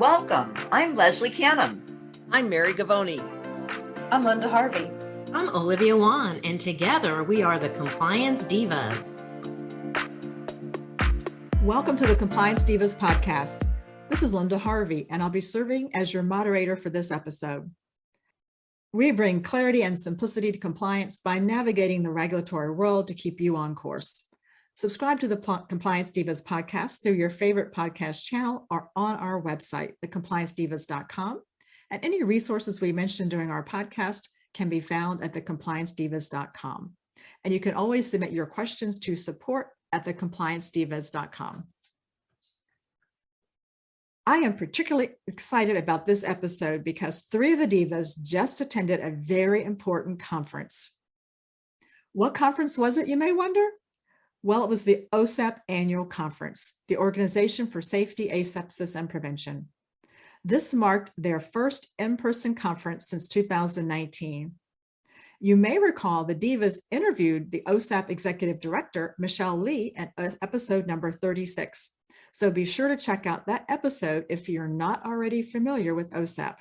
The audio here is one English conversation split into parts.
Welcome. I'm Leslie Canham. I'm Mary Gavoni. I'm Linda Harvey. I'm Olivia Wan, and together we are the Compliance Divas. Welcome to the Compliance Divas podcast. This is Linda Harvey, and I'll be serving as your moderator for this episode. We bring clarity and simplicity to compliance by navigating the regulatory world to keep you on course. Subscribe to the Compliance Divas podcast through your favorite podcast channel or on our website, thecompliancedivas.com. And any resources we mentioned during our podcast can be found at thecompliancedivas.com. And you can always submit your questions to support@thecompliancedivas.com. I am particularly excited about this episode because three of the divas just attended a very important conference. What conference was it, you may wonder? Well, it was the OSAP Annual Conference, the Organization for Safety, Asepsis, and Prevention. This marked their first in-person conference since 2019. You may recall the divas interviewed the OSAP Executive Director, Michelle Lee, at episode number 36. So be sure to check out that episode if you're not already familiar with OSAP.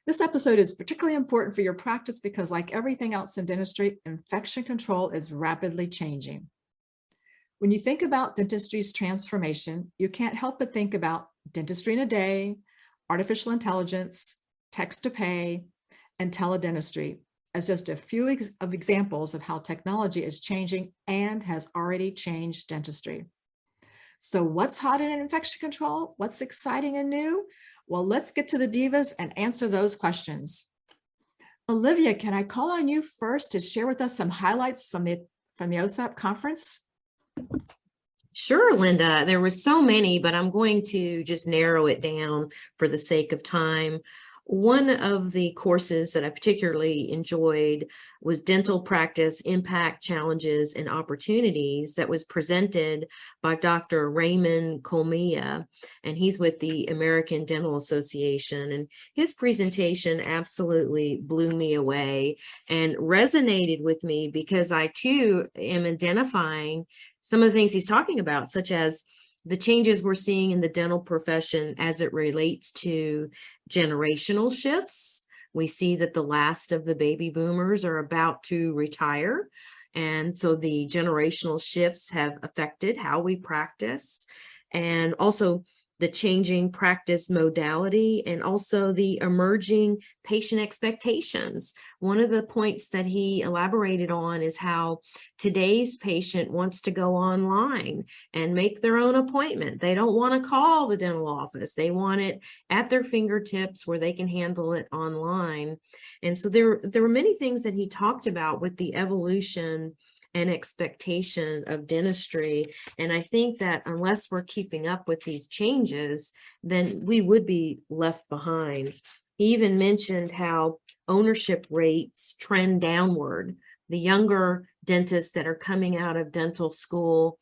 This episode is particularly important for your practice because, like everything else in dentistry, infection control is rapidly changing. When you think about dentistry's transformation, you can't help but think about dentistry in a day, artificial intelligence, text to pay, and teledentistry as just a few examples of how technology is changing and has already changed dentistry. So what's hot in infection control? What's exciting and new? Well, let's get to the divas and answer those questions. Olivia, can I call on you first to share with us some highlights from the OSAP conference? Sure, Linda. There were so many, but I'm going to just narrow it down for the sake of time. One of the courses that I particularly enjoyed was Dental Practice Impact, Challenges, and Opportunities that was presented by Dr. Raymond Colmia, and he's with the American Dental Association. And his presentation absolutely blew me away and resonated with me because I too am identifying some of the things he's talking about, such as the changes we're seeing in the dental profession as it relates to generational shifts. We see that the last of the baby boomers are about to retire. And so the generational shifts have affected how we practice, and also the changing practice modality, and also the emerging patient expectations. One of the points that he elaborated on is how today's patient wants to go online and make their own appointment. They don't want to call the dental office. They want it at their fingertips where they can handle it online. And so there were many things that he talked about with the evolution and expectation of dentistry. And I think that unless we're keeping up with these changes, then we would be left behind. He even mentioned how ownership rates trend downward. The younger dentists that are coming out of dental school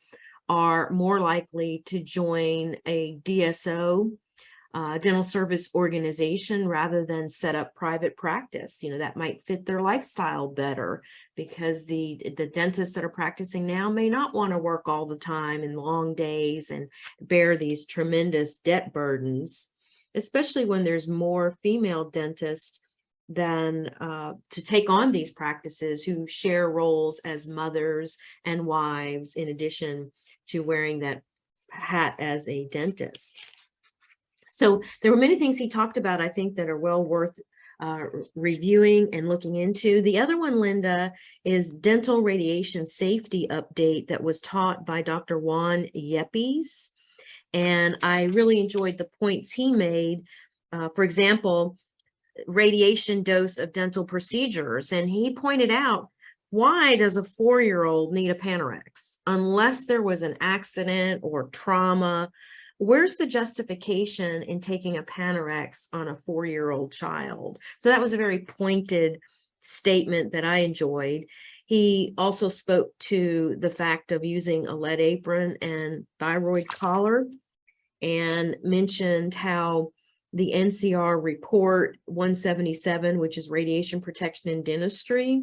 are more likely to join a DSO, dental service organization, rather than set up private practice. That might fit their lifestyle better, because the dentists that are practicing now may not want to work all the time in long days and bear these tremendous debt burdens, especially when there's more female dentists than to take on these practices, who share roles as mothers and wives in addition to wearing that hat as a dentist. So there were many things he talked about, I think, that are well worth reviewing and looking into. The other one, Linda, is Dental Radiation Safety Update that was taught by Dr. Juan Yepes. And I really enjoyed the points he made. For example, radiation dose of dental procedures. And he pointed out, why does a 4-year-old need a Panorex? Unless there was an accident or trauma, where's the justification in taking a Panorex on a 4-year-old child? So that was a very pointed statement that I enjoyed. He also spoke to the fact of using a lead apron and thyroid collar, and mentioned how the NCR report 177, which is Radiation Protection in Dentistry,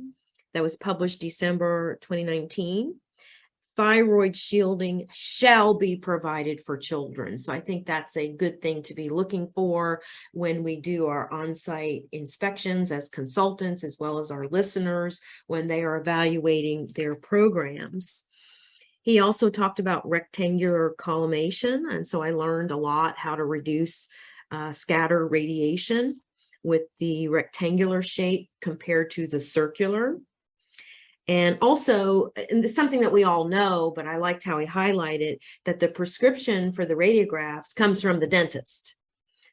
that was published December 2019, thyroid shielding shall be provided for children. So I think that's a good thing to be looking for when we do our on-site inspections as consultants, as well as our listeners when they are evaluating their programs. He also talked about rectangular collimation. And so I learned a lot how to reduce scatter radiation with the rectangular shape compared to the circular. And also, and it's something that we all know, but I liked how he highlighted that the prescription for the radiographs comes from the dentist.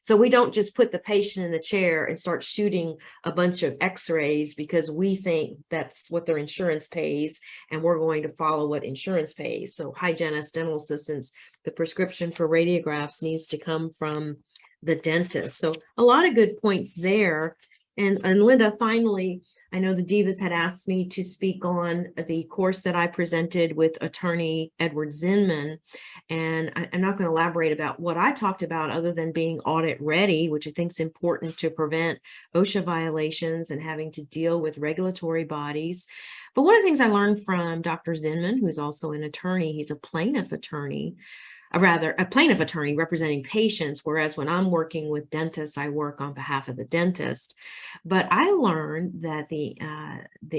So we don't just put the patient in the chair and start shooting a bunch of x-rays because we think that's what their insurance pays and we're going to follow what insurance pays. So hygienists, dental assistants, the prescription for radiographs needs to come from the dentist. So a lot of good points there. And Linda, finally, I know the Divas had asked me to speak on the course that I presented with attorney Edward Zinman. And I'm not going to elaborate about what I talked about other than being audit ready, which I think is important to prevent OSHA violations and having to deal with regulatory bodies. But one of the things I learned from Dr. Zinman, who's also an attorney, he's a plaintiff attorney, a plaintiff attorney representing patients, whereas when I'm working with dentists, I work on behalf of the dentist. But I learned that the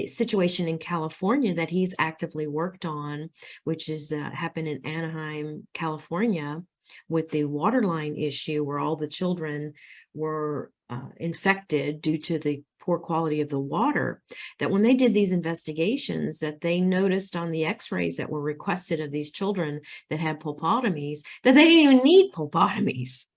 situation in California that he's actively worked on, which is happened in Anaheim, California, with the water line issue where all the children were infected due to the poor quality of the water, that when they did these investigations, that they noticed on the x-rays that were requested of these children that had pulpotomies, that they didn't even need pulpotomies.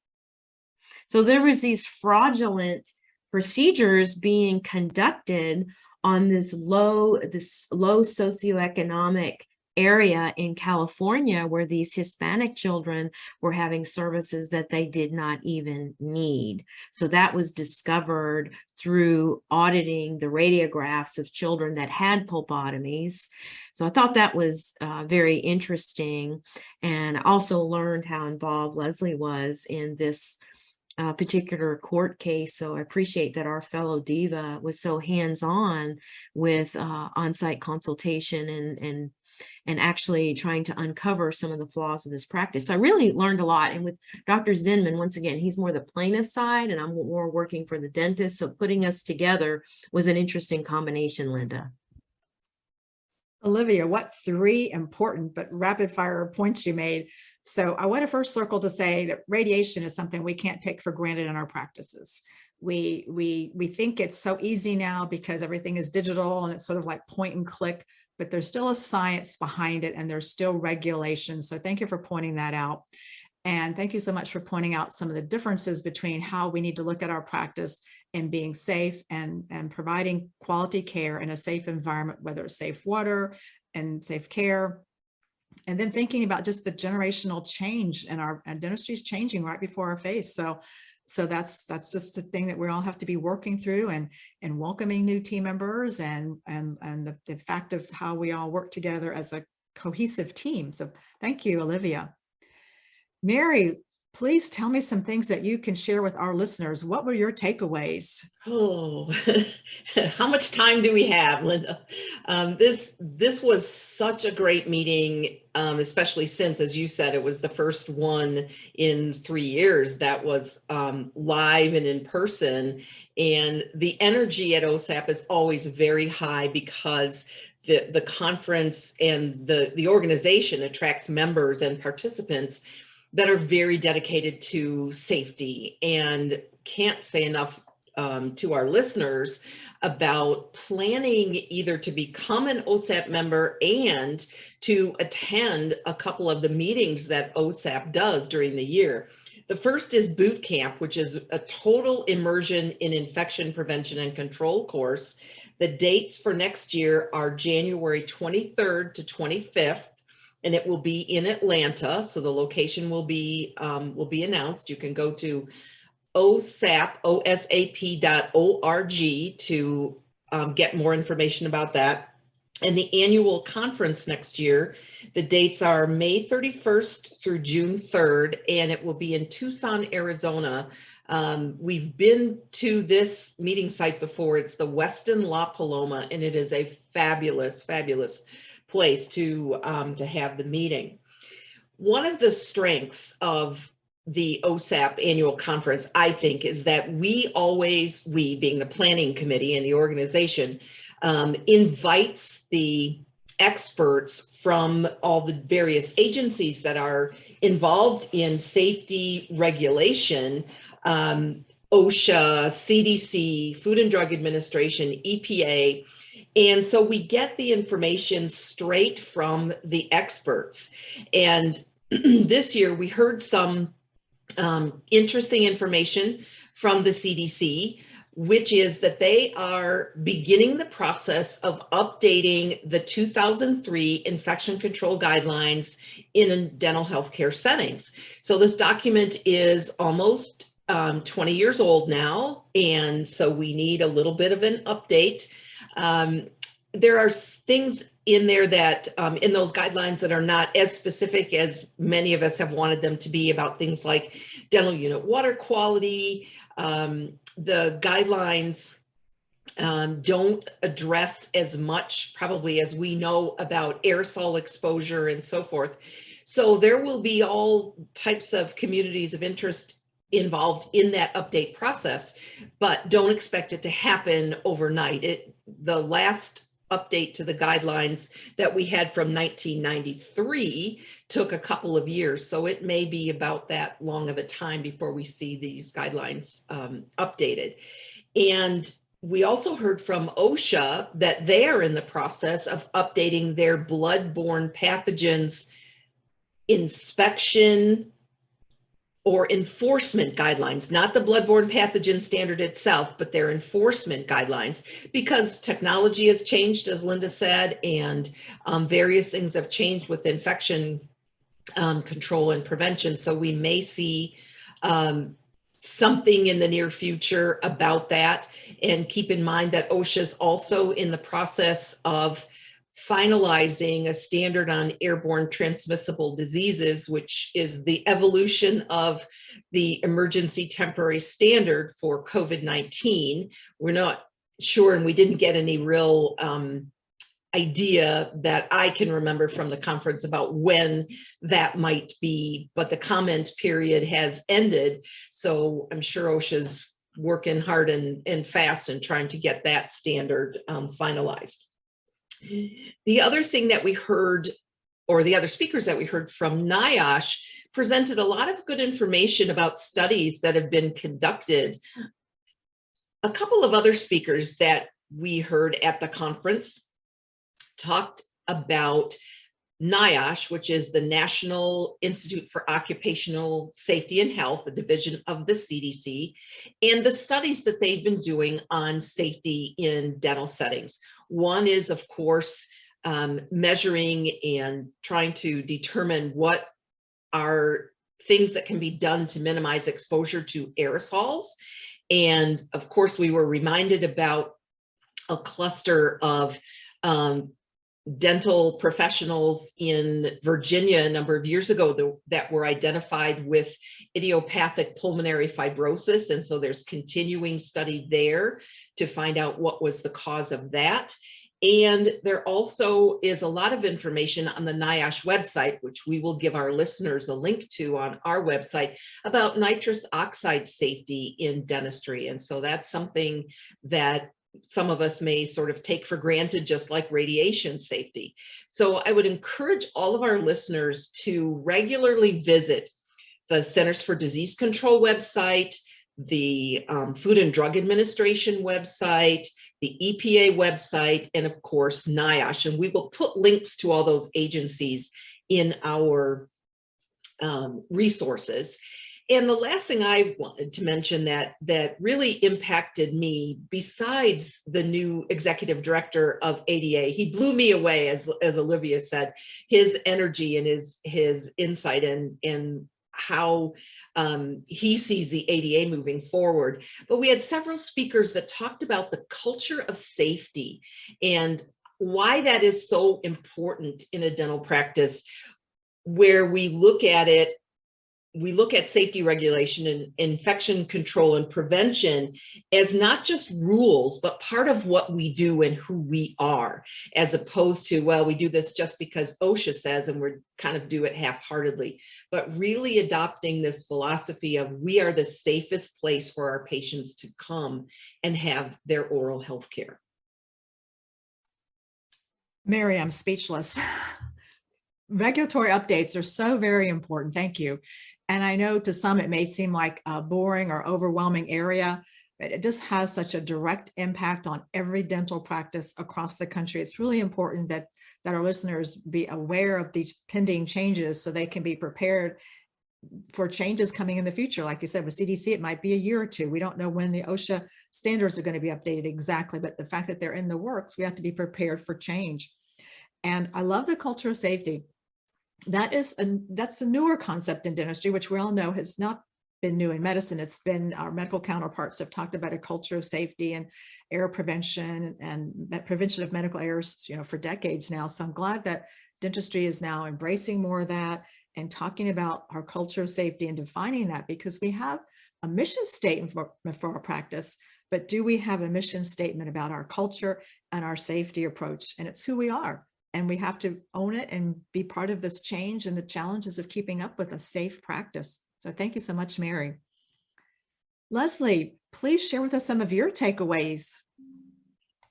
So there was these fraudulent procedures being conducted on this low socioeconomic area in California where these Hispanic children were having services that they did not even need. So that was discovered through auditing the radiographs of children that had pulpotomies. So I thought that was very interesting. And I also learned how involved Leslie was in this particular court case. So I appreciate that our fellow Diva was so hands-on with on-site consultation and actually trying to uncover some of the flaws of this practice. So I really learned a lot. And with Dr. Zinman, once again, he's more the plaintiff side and I'm more working for the dentist. So putting us together was an interesting combination, Linda. Olivia, what 3 important but rapid fire points you made. So I want to first circle to say that radiation is something we can't take for granted in our practices. We think it's so easy now because everything is digital and it's sort of like point and click, but there's still a science behind it and there's still regulations. So thank you for pointing that out. And thank you so much for pointing out some of the differences between how we need to look at our practice and being safe and providing quality care in a safe environment, whether it's safe water and safe care. And then thinking about just the generational change in our dentistry is changing right before our face. So that's just the thing that we all have to be working through and welcoming new team members and the fact of how we all work together as a cohesive team. So thank you, Olivia. Mary, please tell me some things that you can share with our listeners. What were your takeaways? Oh, how much time do we have, Linda? This was such a great meeting, especially since, as you said, it was the first one in 3 years that was live and in person. And the energy at OSAP is always very high because the conference and the organization attracts members and participants that are very dedicated to safety, and can't say enough to our listeners about planning either to become an OSAP member and to attend a couple of the meetings that OSAP does during the year. The first is boot camp, which is a total immersion in infection prevention and control course. The dates for next year are January 23rd to 25th. And it will be in Atlanta. So the location will be announced. You can go to osap.org to get more information about that. And the annual conference next year, the dates are May 31st through June 3rd, and it will be in Tucson, Arizona. We've been to this meeting site before. It's the Westin La Paloma, and it is a fabulous, fabulous place to have the meeting. One of the strengths of the OSAP annual conference, I think, is that we being the planning committee and the organization, invites the experts from all the various agencies that are involved in safety regulation, OSHA, CDC, Food and Drug Administration, EPA. And so we get the information straight from the experts. And this year we heard some interesting information from the CDC, which is that they are beginning the process of updating the 2003 infection control guidelines in dental healthcare settings. So this document is almost 20 years old now, and so we need a little bit of an update. There are things in there that in those guidelines that are not as specific as many of us have wanted them to be, about things like dental unit water quality. The guidelines don't address as much probably as we know about aerosol exposure and so forth. So there will be all types of communities of interest involved in that update process, but don't expect it to happen overnight. The last update to the guidelines that we had from 1993 took a couple of years. So it may be about that long of a time before we see these guidelines updated. And we also heard from OSHA that they are in the process of updating their bloodborne pathogens inspection or enforcement guidelines, not the bloodborne pathogen standard itself, but their enforcement guidelines, because technology has changed, as Linda said, and various things have changed with infection control and prevention. So we may see something in the near future about that. And keep in mind that OSHA is also in the process of finalizing a standard on airborne transmissible diseases, which is the evolution of the emergency temporary standard for COVID-19. We're not sure, and we didn't get any real idea that I can remember from the conference about when that might be, but the comment period has ended. So I'm sure OSHA's working hard and fast and trying to get that standard finalized. The other thing that we heard, or the other speakers that we heard from NIOSH, presented a lot of good information about studies that have been conducted. A couple of other speakers that we heard at the conference talked about NIOSH, which is the National Institute for Occupational Safety and Health, a division of the CDC, and the studies that they've been doing on safety in dental settings. One is, of course, measuring and trying to determine what are things that can be done to minimize exposure to aerosols. And of course, we were reminded about a cluster of dental professionals in Virginia a number of years ago that were identified with idiopathic pulmonary fibrosis. And so there's continuing study there to find out what was the cause of that. And there also is a lot of information on the NIOSH website, which we will give our listeners a link to on our website, about nitrous oxide safety in dentistry. And so that's something that some of us may sort of take for granted, just like radiation safety. So I would encourage all of our listeners to regularly visit the Centers for Disease Control website, the Food and Drug Administration website, the EPA website, and of course, NIOSH. And we will put links to all those agencies in our resources. And the last thing I wanted to mention that really impacted me, besides the new executive director of ADA, he blew me away, as Olivia said, his energy and his insight and how he sees the ADA moving forward. But we had several speakers that talked about the culture of safety and why that is so important in a dental practice, where we look at it we look at safety regulation and infection control and prevention as not just rules, but part of what we do and who we are, as opposed to, well, we do this just because OSHA says, and we're kind of do it half-heartedly, but really adopting this philosophy of we are the safest place for our patients to come and have their oral health care. Mary, I'm speechless. Regulatory updates are so very important. Thank you. And I know to some it may seem like a boring or overwhelming area, but it just has such a direct impact on every dental practice across the country. It's really important that our listeners be aware of these pending changes so they can be prepared for changes coming in the future. Like you said, with CDC, it might be a year or two. We don't know when the OSHA standards are going to be updated exactly, but the fact that they're in the works, we have to be prepared for change. And I love the culture of safety. That's a newer concept in dentistry, which we all know has not been new in medicine. It's been our medical counterparts have talked about a culture of safety and error prevention and prevention of medical errors, for decades now. So I'm glad that dentistry is now embracing more of that and talking about our culture of safety and defining that, because we have a mission statement for our practice, but do we have a mission statement about our culture and our safety approach? And it's who we are. And we have to own it and be part of this change and the challenges of keeping up with a safe practice. So thank you so much, Mary. Leslie, please share with us some of your takeaways.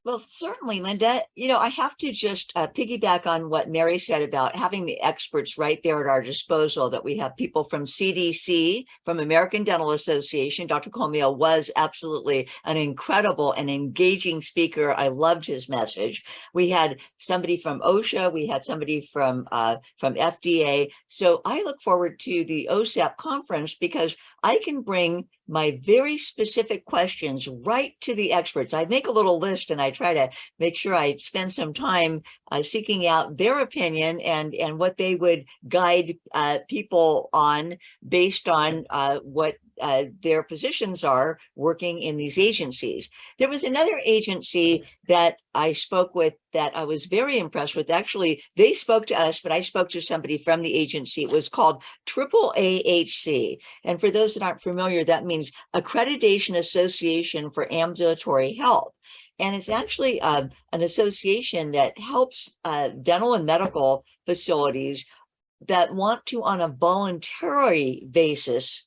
Well, certainly, Linda. I have to just piggyback on what Mary said about having the experts right there at our disposal, that we have people from CDC, from American Dental Association. Dr. Colmiel was absolutely an incredible and engaging speaker. I loved his message. We had somebody from OSHA. We had somebody from FDA. So I look forward to the OSAP conference because I can bring my very specific questions right to the experts. I make a little list and I try to make sure I spend some time seeking out their opinion and what they would guide people on based on what their positions are working in these agencies. There was another agency that I spoke with that I was very impressed with. Actually, they spoke to us, but I spoke to somebody from the agency. It was called AAAHC. And for those that aren't familiar, that means Accreditation Association for Ambulatory Health. And it's actually an association that helps dental and medical facilities that want to, on a voluntary basis,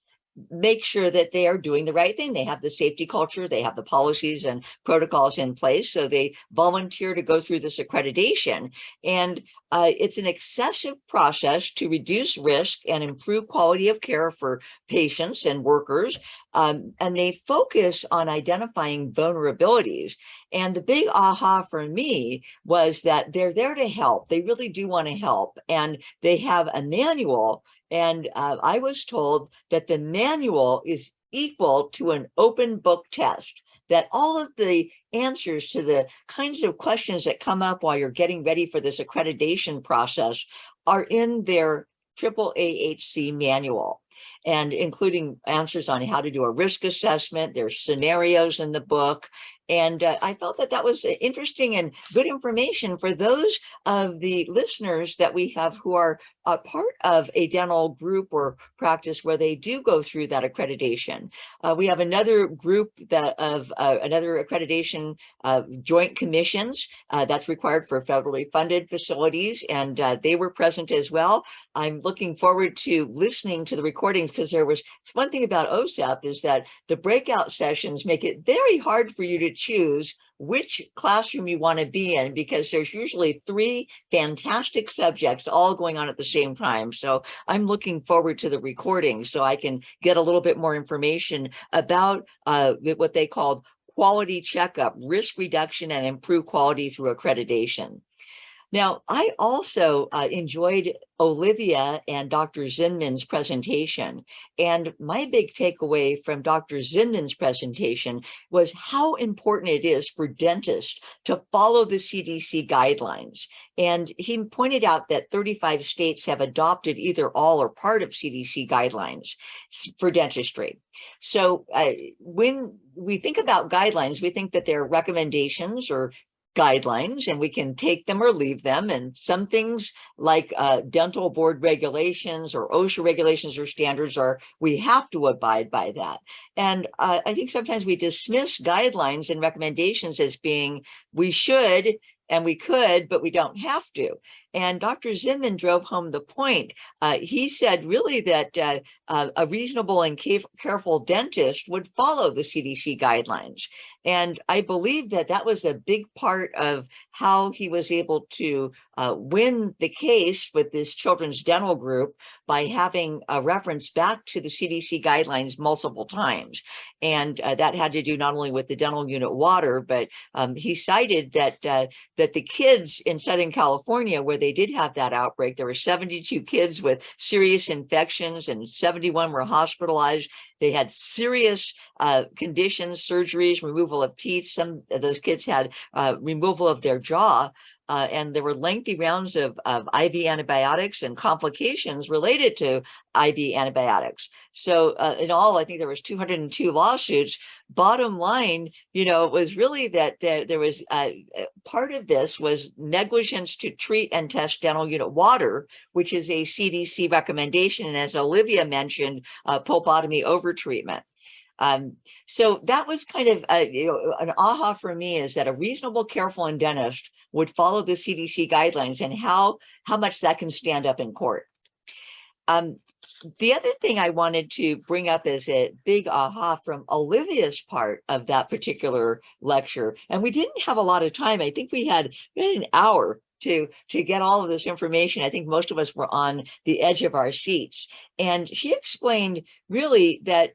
make sure that they are doing the right thing. They have the safety culture, they have the policies and protocols in place. So they volunteer to go through this accreditation. And it's an excessive process to reduce risk and improve quality of care for patients and workers. And they focus on identifying vulnerabilities. And the big aha for me was that they're there to help. They really do want to help. And they have a manual. And I was told that the manual is equal to an open book test, that all of the answers to the kinds of questions that come up while you're getting ready for this accreditation process are in their AAAHC manual, and including answers on how to do a risk assessment. There's scenarios in the book. And I felt that that was interesting and good information for those of the listeners that we have who are a part of a dental group or practice where they do go through that accreditation. We have another group of another accreditation joint commissions that's required for federally funded facilities, and they were present as well. I'm looking forward to listening to the recordings, because there was one thing about OSAP is that the breakout sessions make it very hard for you to choose which classroom you want to be in, because there's usually 3 fantastic subjects all going on at the same time. So I'm looking forward to the recording so I can get a little bit more information about what they called quality checkup, risk reduction, and improved quality through accreditation. Now, I also enjoyed Olivia and Dr. Zinman's presentation. And my big takeaway from Dr. Zinman's presentation was how important it is for dentists to follow the CDC guidelines. And he pointed out that 35 states have adopted either all or part of CDC guidelines for dentistry. So when we think about guidelines, we think that they're recommendations or guidelines, and we can take them or leave them. And some things like dental board regulations or OSHA regulations or standards we have to abide by that. And I think sometimes we dismiss guidelines and recommendations as being, we should and we could, but we don't have to. And Dr. Zinman drove home the point. He said really that a reasonable and careful dentist would follow the CDC guidelines. And I believe that that was a big part of how he was able to win the case with this children's dental group by having a reference back to the CDC guidelines multiple times. And that had to do not only with the dental unit water, but he cited that the kids in Southern California, where they did have that outbreak, there were 72 kids with serious infections and 71 were hospitalized. They had serious conditions, surgeries, removal of teeth. Some of those kids had removal of their jaw. And there were lengthy rounds of IV antibiotics and complications related to IV antibiotics. So in all, I think there was 202 lawsuits. Bottom line, was really that there was part of this was negligence to treat and test dental unit water, which is a CDC recommendation. And as Olivia mentioned, pulpotomy overtreatment. So that was kind of an aha for me, is that a reasonable, careful dentist would follow the CDC guidelines, and how much that can stand up in court. The other thing I wanted to bring up is a big aha from Olivia's part of that particular lecture. And we didn't have a lot of time. I think we had an hour to get all of this information. I think most of us were on the edge of our seats. And she explained really that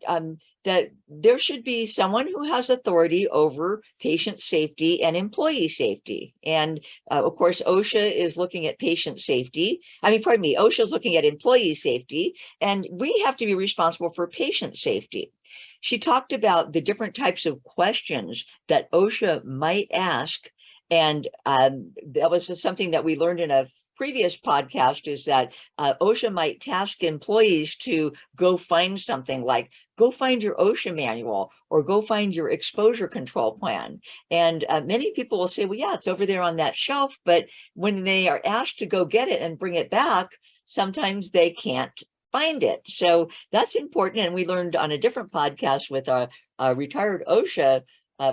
that there should be someone who has authority over patient safety and employee safety. And of course, OSHA is looking at patient safety. OSHA is looking at employee safety, and we have to be responsible for patient safety. She talked about the different types of questions that OSHA might ask. And that was something that we learned in a previous podcast, is that OSHA might task employees to go find something like, go find your OSHA manual or go find your exposure control plan. And many people will say, well, yeah, it's over there on that shelf. But when they are asked to go get it and bring it back, sometimes they can't find it. So that's important. And we learned on a different podcast with a retired OSHA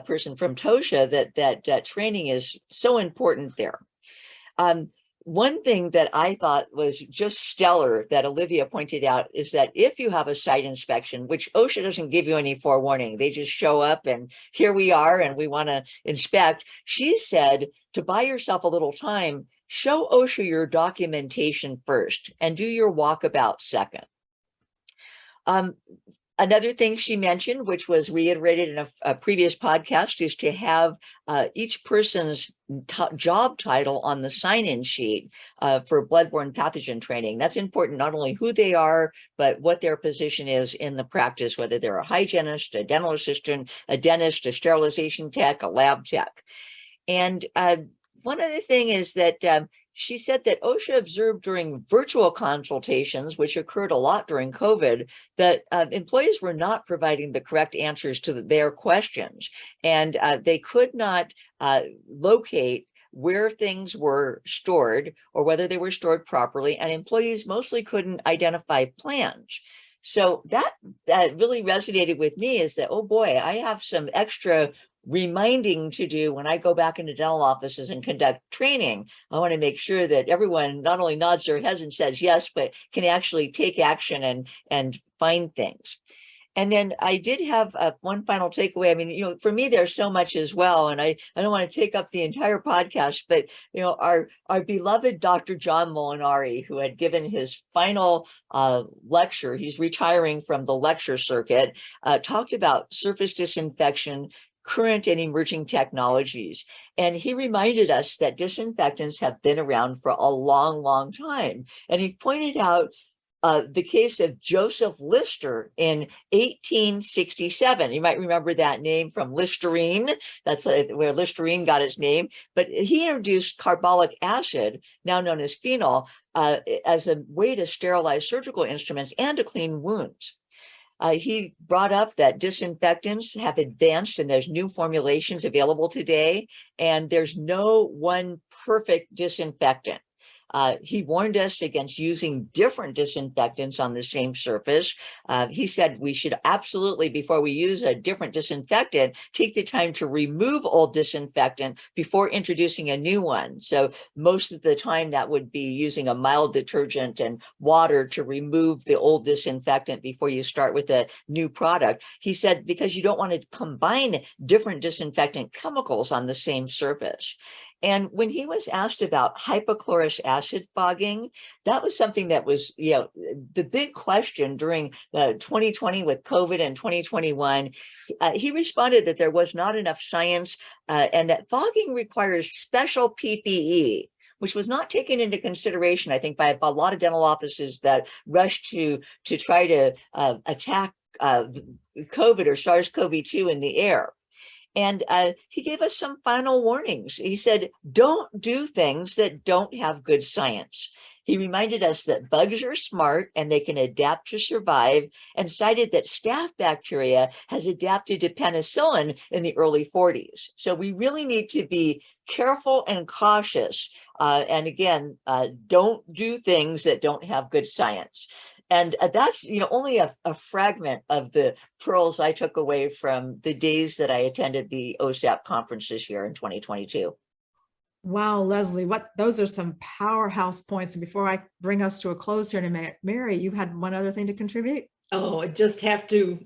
person from TOSHA that training is so important there. One thing that I thought was just stellar that Olivia pointed out is that if you have a site inspection, which OSHA doesn't give you any forewarning, they just show up and here we are and we want to inspect. She said to buy yourself a little time, show OSHA your documentation first and do your walkabout second. Another thing she mentioned, which was reiterated in a previous podcast, is to have each person's job title on the sign-in sheet for bloodborne pathogen training. That's important, not only who they are, but what their position is in the practice, whether they're a hygienist, a dental assistant, a dentist, a sterilization tech, a lab tech. And one other thing is that she said that OSHA observed during virtual consultations, which occurred a lot during COVID, that employees were not providing the correct answers to their questions. And they could not locate where things were stored or whether they were stored properly. And employees mostly couldn't identify plans. So that really resonated with me, is that, oh boy, I have some extra reminding to do when I go back into dental offices and conduct training. I want to make sure that everyone not only nods their heads and says yes, but can actually take action and find things. And then I did have one final takeaway. For me, there's so much as well, and I don't want to take up the entire podcast, but our beloved Dr. John Molinari, who had given his final lecture, he's retiring from the lecture circuit, talked about surface disinfection, current and emerging technologies. And he reminded us that disinfectants have been around for a long, long time. And he pointed out the case of Joseph Lister in 1867. You might remember that name from Listerine. That's where Listerine got its name. But he introduced carbolic acid, now known as phenol, as a way to sterilize surgical instruments and to clean wounds. He brought up that disinfectants have advanced and there's new formulations available today, and there's no one perfect disinfectant. He warned us against using different disinfectants on the same surface. He said we should absolutely, before we use a different disinfectant, take the time to remove old disinfectant before introducing a new one. So most of the time that would be using a mild detergent and water to remove the old disinfectant before you start with a new product. He said because you don't want to combine different disinfectant chemicals on the same surface. And when he was asked about hypochlorous acid fogging, that was something that was, the big question during 2020 with COVID and 2021. He responded that there was not enough science and that fogging requires special PPE, which was not taken into consideration, I think, by a lot of dental offices that rushed to try to attack COVID or SARS-CoV-2 in the air. And he gave us some final warnings. He said, don't do things that don't have good science. He reminded us that bugs are smart and they can adapt to survive, and cited that staph bacteria has adapted to penicillin in the early 40s. So we really need to be careful and cautious. And again, don't do things that don't have good science. And that's, only a fragment of the pearls I took away from the days that I attended the OSAP conference this year in 2022. Wow, Leslie, those are some powerhouse points. And before I bring us to a close here in a minute, Mary, you had one other thing to contribute? Oh, I just have to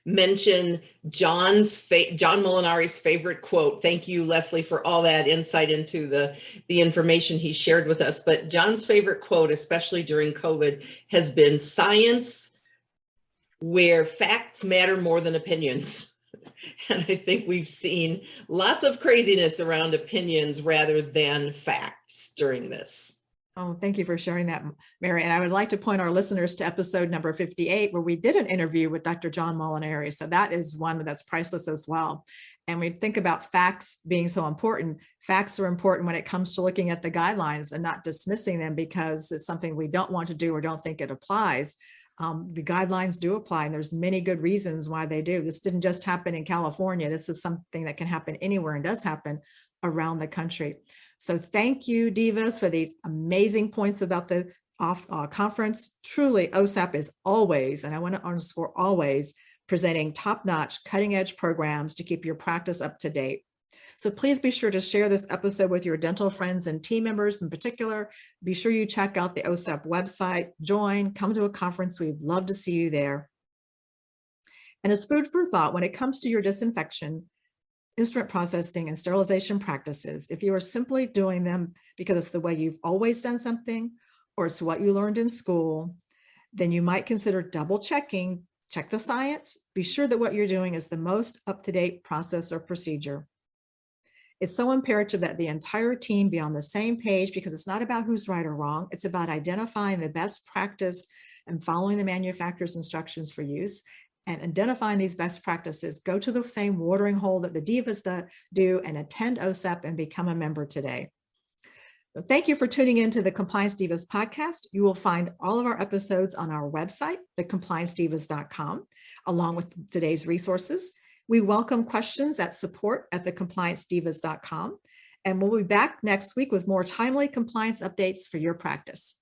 mention John Molinari's favorite quote. Thank you, Leslie, for all that insight into the information he shared with us. But John's favorite quote, especially during COVID, has been science where facts matter more than opinions. And I think we've seen lots of craziness around opinions rather than facts during this. Oh, thank you for sharing that, Mary. And I would like to point our listeners to episode number 58, where we did an interview with Dr. John Molinari. So that is one that's priceless as well. And we think about facts being so important. Facts are important when it comes to looking at the guidelines and not dismissing them because it's something we don't want to do or don't think it applies. The guidelines do apply, and there's many good reasons why they do. This didn't just happen in California. This is something that can happen anywhere and does happen around the country. So thank you, Divas, for these amazing points about the conference. Truly, OSAP is always, and I want to underscore always, presenting top-notch, cutting-edge programs to keep your practice up to date. So please be sure to share this episode with your dental friends and team members in particular. Be sure you check out the OSAP website, join, come to a conference. We'd love to see you there. And as food for thought, when it comes to your disinfection, instrument processing, and sterilization practices, if you are simply doing them because it's the way you've always done something, or it's what you learned in school, then you might consider double checking, check the science, be sure that what you're doing is the most up-to-date process or procedure. It's so imperative that the entire team be on the same page because it's not about who's right or wrong. It's about identifying the best practice and following the manufacturer's instructions for use. And identifying these best practices, go to the same watering hole that the Divas do and attend OSAP and become a member today. So thank you for tuning in to the Compliance Divas podcast. You will find all of our episodes on our website, thecompliancedivas.com, along with today's resources. We welcome questions at support@thecompliancedivas.com. And we'll be back next week with more timely compliance updates for your practice.